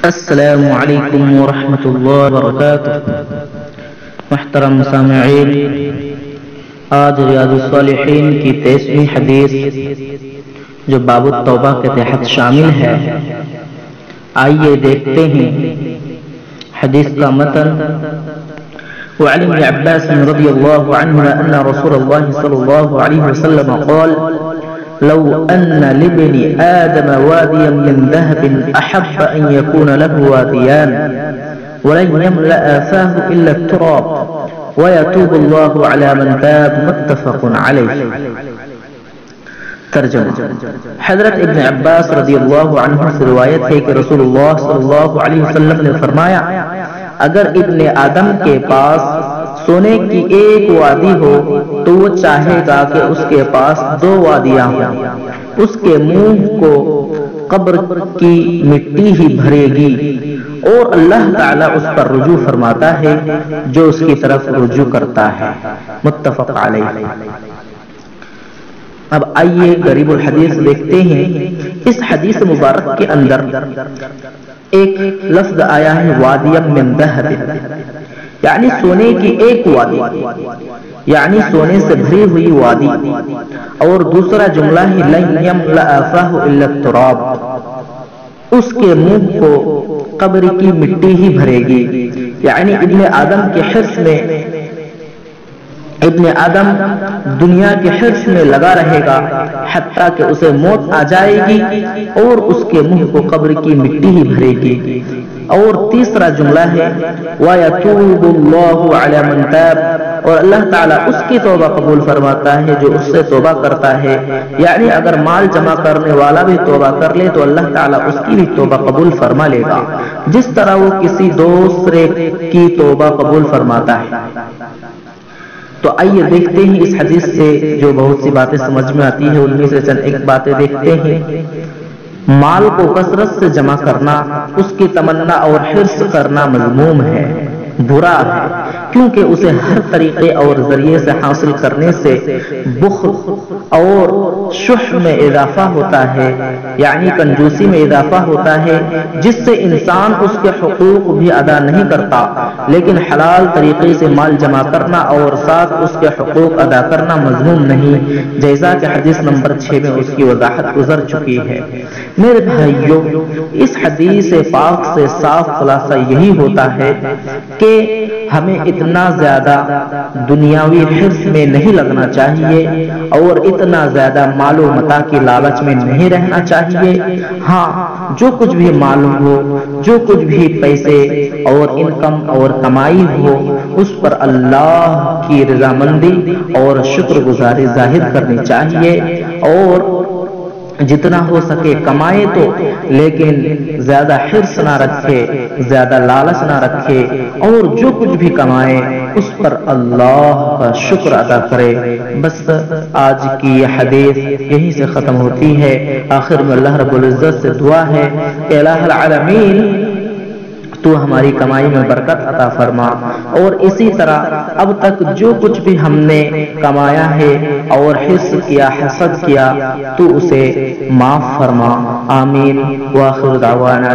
السلام علیکم ورحمۃ اللہ وبرکاتہ۔ محترم سامعین، آج ریاض الصالحین کی 23ویں حدیث جو باب التوبہ کے تحت شامل ہے، آئیے دیکھتے ہیں حدیث کا متن۔ وعن ابن عباس رضی اللہ عنہ ان رسول اللہ صلی اللہ علیہ وسلم قال لو أن لابن آدم واديا من ذهب أحب أن يكون له واديان ولن يملأ فاه إلا التراب ويتوب الله على من تاب، متفق عليه۔ ترجمہ: حضرت ابن عباس رضی اللہ عنہ سے روایت ہے کہ رسول اللہ صلی اللہ علیہ وسلم نے فرمایا، اگر ابن آدم کے پاس سونے کی ایک وادی ہو تو وہ چاہے گا کہ اس کے پاس 2 وادیاں ہوں۔ اس کے منہ کو قبر کی مٹی ہی بھرے گی اور اللہ تعالیٰ اس پر رجوع فرماتا ہے جو اس کی طرف رجوع کرتا ہے، متفق علیہ۔ اب آئیے قریب الحدیث دیکھتے ہیں۔ اس حدیث مبارک کے اندر ایک لفظ آیا ہے وادی من ذہب، یعنی سونے کی ایک وادی، یعنی سونے سے بھری ہوئی وادی، اور دوسرا جملہ ہے لن یملأ فاہ الا التراب، اس کے منہ کو قبر کی مٹی ہی بھرے گی، یعنی ابن آدم کے حرص میں، ابن آدم دنیا کے حرص میں لگا رہے گا حتیٰ کہ اسے موت آ جائے گی اور اس کے منہ کو قبر کی مٹی ہی بھرے گی۔ اور تیسرا جملہ ہے وَيَتُوبُ اللَّهُ عَلَى مَن تَابَ، اور اللہ تعالیٰ اس کی توبہ قبول فرماتا ہے جو اس سے توبہ کرتا ہے، یعنی اگر مال جمع کرنے والا بھی توبہ کر لے تو اللہ تعالیٰ اس کی بھی توبہ قبول فرما لے گا، جس طرح وہ کسی دوسرے کی توبہ قبول فرماتا ہے۔ تو آئیے دیکھتے ہیں اس حدیث سے جو بہت سی باتیں سمجھ میں آتی ہیں، ان میں سے چند ایک باتیں دیکھتے ہیں۔ مال کو کثرت سے جمع کرنا، اس کی تمنا اور حرص کرنا مذموم ہے، برا ہے، کیونکہ اسے ہر طریقے اور ذریعے سے حاصل کرنے سے بخل اور شح میں اضافہ ہوتا ہے، یعنی کنجوسی میں اضافہ ہوتا ہے، جس سے انسان اس کے حقوق بھی ادا نہیں کرتا۔ لیکن حلال طریقے سے مال جمع کرنا اور ساتھ اس کے حقوق ادا کرنا مذموم نہیں، جیسا کہ حدیث نمبر 6 میں اس کی وضاحت گزر چکی ہے۔ میرے بھائیوں، اس حدیث پاک سے صاف خلاصہ یہی ہوتا ہے کہ ہمیں اتنا زیادہ دنیاوی حرص میں نہیں لگنا چاہیے اور اتنا زیادہ مال و متاع کی لالچ میں نہیں رہنا چاہیے۔ ہاں، جو کچھ بھی معلوم ہو، جو کچھ بھی پیسے اور انکم اور کمائی ہو، اس پر اللہ کی رضامندی اور شکر گزاری ظاہر کرنی چاہیے، اور جتنا ہو سکے کمائے تو، لیکن زیادہ حرص نہ رکھے، زیادہ لالچ نہ رکھے، اور جو کچھ بھی کمائے اس پر اللہ کا شکر ادا کرے۔ بس آج کی یہ حدیث یہیں سے ختم ہوتی ہے۔ آخر میں اللہ رب العزت سے دعا ہے کہ الہ العالمین تو ہماری کمائی میں برکت عطا فرما، اور اسی طرح اب تک جو کچھ بھی ہم نے کمایا ہے اور حرص کیا، حسد کیا، تو اسے معاف فرما۔ آمین۔ وآخر دعوانا